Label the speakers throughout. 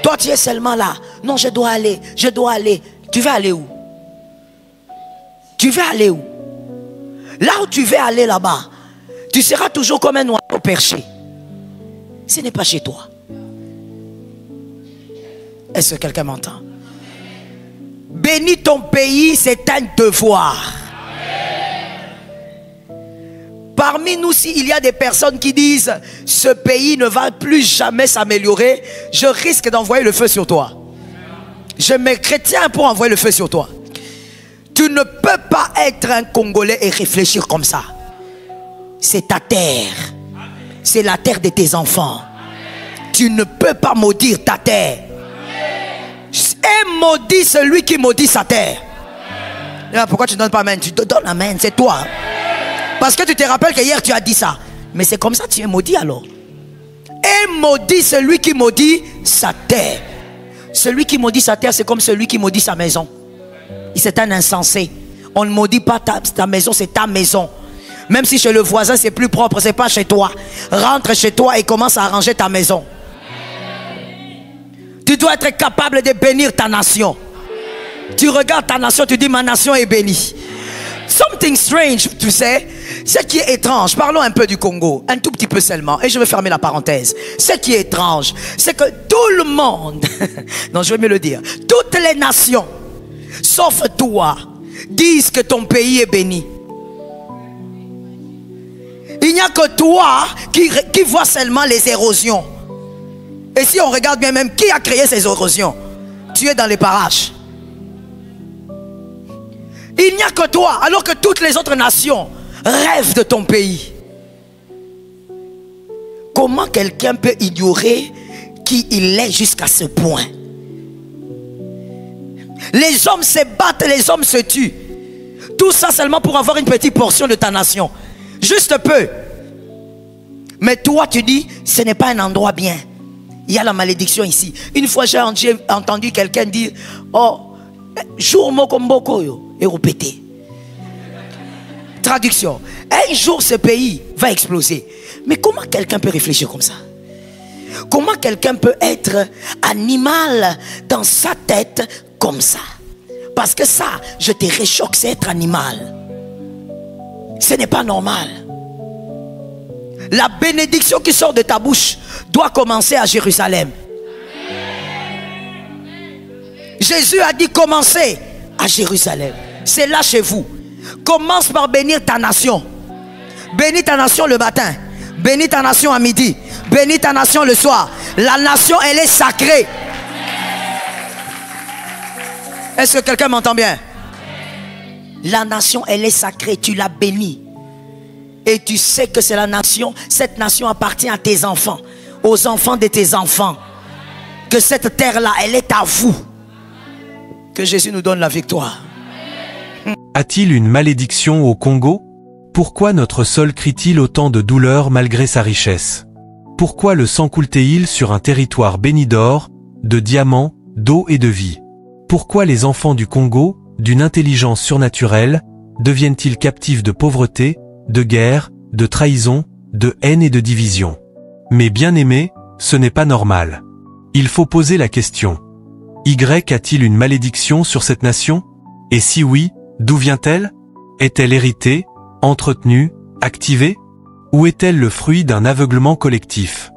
Speaker 1: Toi, tu es seulement là. Non, je dois aller, je dois aller. Tu veux aller où? Tu veux aller où? Là où tu veux aller là-bas, tu seras toujours comme un oiseau perché. Ce n'est pas chez toi. Est-ce que quelqu'un m'entend? Bénis ton pays, c'est un devoir. Parmi nous, s'il y a des personnes qui disent ce pays ne va plus jamais s'améliorer, je risque d'envoyer le feu sur toi. Je me chrétien pour envoyer le feu sur toi. Tu ne peux pas être un Congolais et réfléchir comme ça. C'est ta terre. C'est la terre de tes enfants. Tu ne peux pas maudire ta terre. Et maudit celui qui maudit sa terre. Là, pourquoi tu ne donnes pas amen? Tu te donnes amen, c'est toi. Parce que tu te rappelles que hier tu as dit ça. Mais c'est comme ça que tu es maudit alors. Et maudit celui qui maudit sa terre. Celui qui maudit sa terre, c'est comme celui qui maudit sa maison. C'est un insensé. On ne maudit pas ta maison, c'est ta maison. Même si chez le voisin c'est plus propre, c'est pas chez toi. Rentre chez toi et commence à arranger ta maison. Tu dois être capable de bénir ta nation. Tu regardes ta nation, tu dis ma nation est bénie. Something strange, tu sais. Ce qui est étrange, parlons un peu du Congo, un tout petit peu seulement, et je vais fermer la parenthèse. Ce qui est étrange, c'est que tout le monde, non je vais mieux le dire, toutes les nations, sauf toi, disent que ton pays est béni. Il n'y a que toi qui vois seulement les érosions. Et si on regarde bien même, qui a créé ces érosions? Tu es dans les parages. Il n'y a que toi, alors que toutes les autres nations rêvent de ton pays. Comment quelqu'un peut ignorer qui il est jusqu'à ce point? Les hommes se battent, les hommes se tuent. Tout ça seulement pour avoir une petite portion de ta nation. Juste peu. Mais toi tu dis, ce n'est pas un endroit bien. Il y a la malédiction ici. Une fois j'ai entendu quelqu'un dire, oh, jour mokomboko yo. Et répéter. Traduction. Un jour ce pays va exploser. Mais comment quelqu'un peut réfléchir comme ça? Comment quelqu'un peut être animal dans sa tête comme ça? Parce que ça, je te réchoque, c'est être animal. Ce n'est pas normal. La bénédiction qui sort de ta bouche doit commencer à Jérusalem. Jésus a dit commencez à Jérusalem. C'est là chez vous. Commence par bénir ta nation. Bénis ta nation le matin. Bénis ta nation à midi. Bénis ta nation le soir. La nation, elle est sacrée. Est-ce que quelqu'un m'entend bien? La nation, elle est sacrée. Tu la bénis. Et tu sais que c'est la nation. Cette nation appartient à tes enfants. Aux enfants de tes enfants. Que cette terre-là, elle est à vous. Que Jésus nous donne la victoire.
Speaker 2: A-t-il une malédiction au Congo? Pourquoi notre sol crie-t-il autant de douleur malgré sa richesse? Pourquoi le sang coule-t-il sur un territoire béni d'or, de diamants, d'eau et de vie? Pourquoi les enfants du Congo, d'une intelligence surnaturelle, deviennent-ils captifs de pauvreté, de guerre, de trahison, de haine et de division? Mais bien-aimés, ce n'est pas normal. Il faut poser la question. Y a-t-il une malédiction sur cette nation? Et si oui, d'où vient-elle? Est-elle héritée, entretenue, activée? Ou est-elle le fruit d'un aveuglement collectif?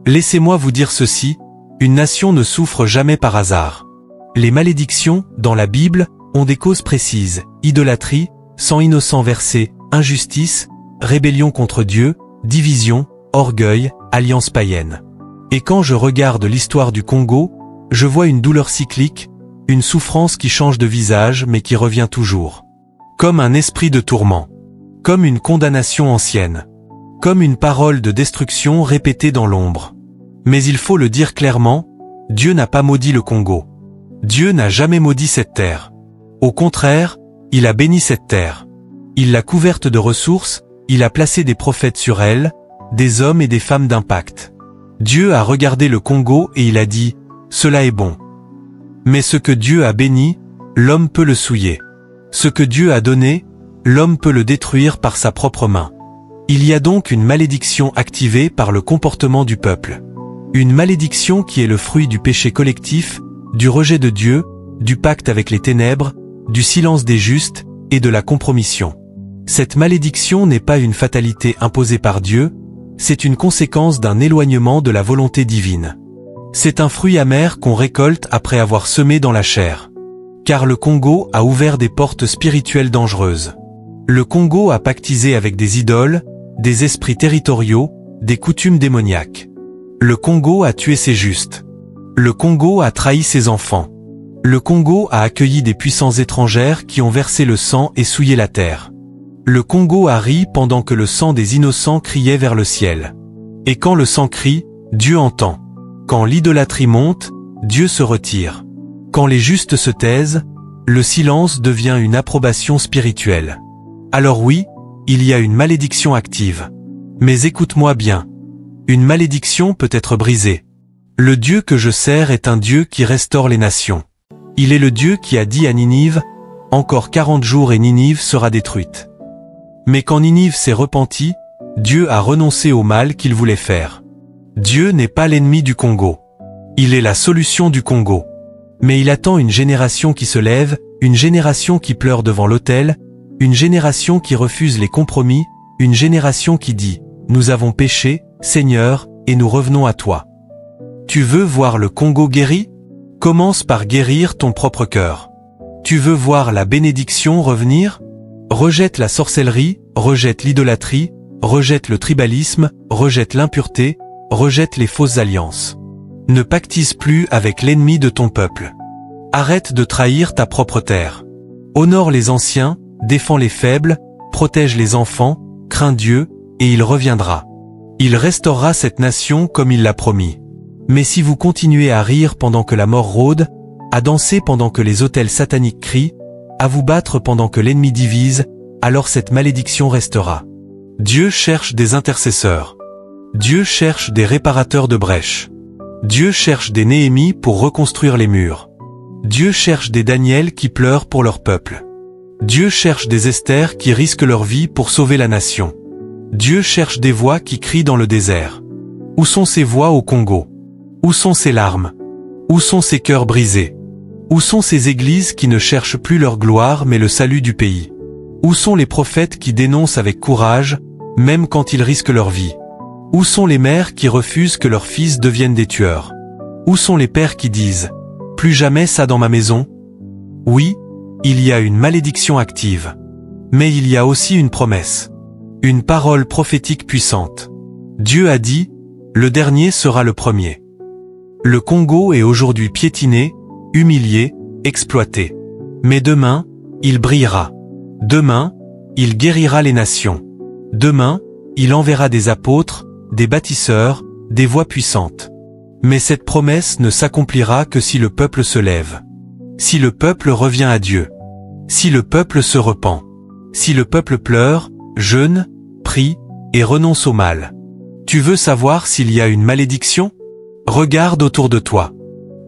Speaker 2: Laissez-moi vous dire ceci, une nation ne souffre jamais par hasard. Les malédictions, dans la Bible, ont des causes précises, idolâtrie, sang innocent versé, injustice, rébellion contre Dieu, division, orgueil, alliance païenne. Et quand je regarde l'histoire du Congo, je vois une douleur cyclique, une souffrance qui change de visage mais qui revient toujours. Comme un esprit de tourment. Comme une condamnation ancienne. Comme une parole de destruction répétée dans l'ombre. Mais il faut le dire clairement, Dieu n'a pas maudit le Congo. Dieu n'a jamais maudit cette terre. Au contraire, il a béni cette terre. Il l'a couverte de ressources, il a placé des prophètes sur elle, des hommes et des femmes d'impact. Dieu a regardé le Congo et il a dit, cela est bon. Mais ce que Dieu a béni, l'homme peut le souiller. Ce que Dieu a donné, l'homme peut le détruire par sa propre main. Il y a donc une malédiction activée par le comportement du peuple. Une malédiction qui est le fruit du péché collectif, du rejet de Dieu, du pacte avec les ténèbres, du silence des justes et de la compromission. Cette malédiction n'est pas une fatalité imposée par Dieu, c'est une conséquence d'un éloignement de la volonté divine. C'est un fruit amer qu'on récolte après avoir semé dans la chair. Car le Congo a ouvert des portes spirituelles dangereuses. Le Congo a pactisé avec des idoles, des esprits territoriaux, des coutumes démoniaques. Le Congo a tué ses justes. Le Congo a trahi ses enfants. Le Congo a accueilli des puissances étrangères qui ont versé le sang et souillé la terre. Le Congo a ri pendant que le sang des innocents criait vers le ciel. Et quand le sang crie, Dieu entend. Quand l'idolâtrie monte, Dieu se retire. Quand les justes se taisent, le silence devient une approbation spirituelle. Alors oui, il y a une malédiction active. Mais écoute-moi bien. Une malédiction peut être brisée. Le Dieu que je sers est un Dieu qui restaure les nations. Il est le Dieu qui a dit à Ninive, « Encore 40 jours et Ninive sera détruite. » Mais quand Ninive s'est repentie, Dieu a renoncé au mal qu'il voulait faire. Dieu n'est pas l'ennemi du Congo. Il est la solution du Congo. Mais il attend une génération qui se lève, une génération qui pleure devant l'autel, une génération qui refuse les compromis, une génération qui dit « Nous avons péché, Seigneur, et nous revenons à toi. » Tu veux voir le Congo guéri? Commence par guérir ton propre cœur. Tu veux voir la bénédiction revenir? Rejette la sorcellerie, rejette l'idolâtrie, rejette le tribalisme, rejette l'impureté, rejette les fausses alliances. Ne pactise plus avec l'ennemi de ton peuple. Arrête de trahir ta propre terre. Honore les anciens, défends les faibles, protège les enfants, crains Dieu, et il reviendra. Il restaurera cette nation comme il l'a promis. Mais si vous continuez à rire pendant que la mort rôde, à danser pendant que les autels sataniques crient, à vous battre pendant que l'ennemi divise, alors cette malédiction restera. Dieu cherche des intercesseurs. Dieu cherche des réparateurs de brèches. Dieu cherche des Néhémies pour reconstruire les murs. Dieu cherche des Daniel qui pleurent pour leur peuple. Dieu cherche des Esther qui risquent leur vie pour sauver la nation. Dieu cherche des voix qui crient dans le désert. Où sont ces voix au Congo? Où sont ces larmes? Où sont ces cœurs brisés? Où sont ces églises qui ne cherchent plus leur gloire mais le salut du pays? Où sont les prophètes qui dénoncent avec courage, même quand ils risquent leur vie? Où sont les mères qui refusent que leurs fils deviennent des tueurs? Où sont les pères qui disent « Plus jamais ça dans ma maison » Oui, il y a une malédiction active. Mais il y a aussi une promesse. Une parole prophétique puissante. Dieu a dit « Le dernier sera le premier ». Le Congo est aujourd'hui piétiné, humilié, exploité. Mais demain, il brillera. Demain, il guérira les nations. Demain, il enverra des apôtres, des bâtisseurs, des voix puissantes. Mais cette promesse ne s'accomplira que si le peuple se lève. Si le peuple revient à Dieu. Si le peuple se repent. Si le peuple pleure, jeûne, prie, et renonce au mal. Tu veux savoir s'il y a une malédiction? Regarde autour de toi.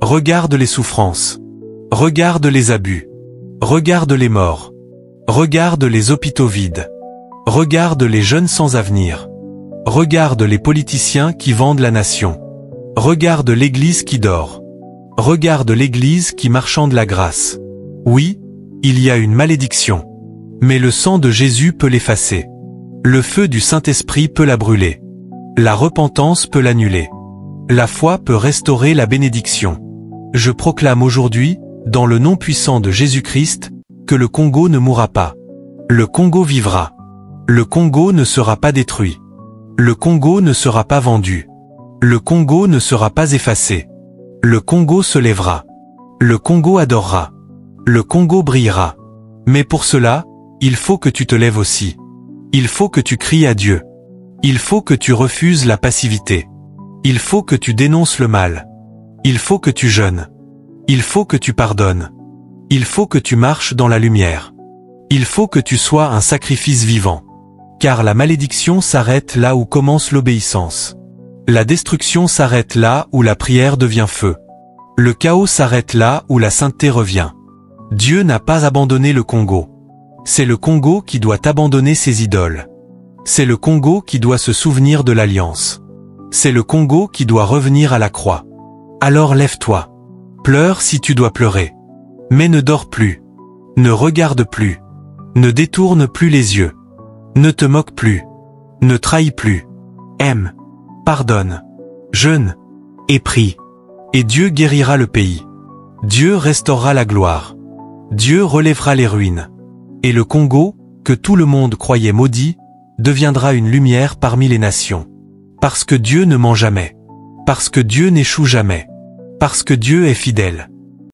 Speaker 2: Regarde les souffrances. Regarde les abus. Regarde les morts. Regarde les hôpitaux vides. Regarde les jeunes sans avenir. Regarde les politiciens qui vendent la nation. Regarde l'Église qui dort. Regarde l'Église qui marchande la grâce. Oui, il y a une malédiction. Mais le sang de Jésus peut l'effacer. Le feu du Saint-Esprit peut la brûler. La repentance peut l'annuler. La foi peut restaurer la bénédiction. Je proclame aujourd'hui, dans le nom puissant de Jésus-Christ, que le Congo ne mourra pas. Le Congo vivra. Le Congo ne sera pas détruit. Le Congo ne sera pas vendu. Le Congo ne sera pas effacé. Le Congo se lèvera. Le Congo adorera. Le Congo brillera. Mais pour cela, il faut que tu te lèves aussi. Il faut que tu cries à Dieu. Il faut que tu refuses la passivité. Il faut que tu dénonces le mal. Il faut que tu jeûnes. Il faut que tu pardonnes. Il faut que tu marches dans la lumière. Il faut que tu sois un sacrifice vivant. Car la malédiction s'arrête là où commence l'obéissance. La destruction s'arrête là où la prière devient feu. Le chaos s'arrête là où la sainteté revient. Dieu n'a pas abandonné le Congo. C'est le Congo qui doit abandonner ses idoles. C'est le Congo qui doit se souvenir de l'alliance. C'est le Congo qui doit revenir à la croix. Alors lève-toi. Pleure si tu dois pleurer. Mais ne dors plus. Ne regarde plus. Ne détourne plus les yeux. Ne te moque plus. Ne trahis plus. Aime. Pardonne. Jeûne. Et prie. Et Dieu guérira le pays. Dieu restaurera la gloire. Dieu relèvera les ruines. Et le Congo, que tout le monde croyait maudit, deviendra une lumière parmi les nations. Parce que Dieu ne ment jamais. Parce que Dieu n'échoue jamais. Parce que Dieu est fidèle.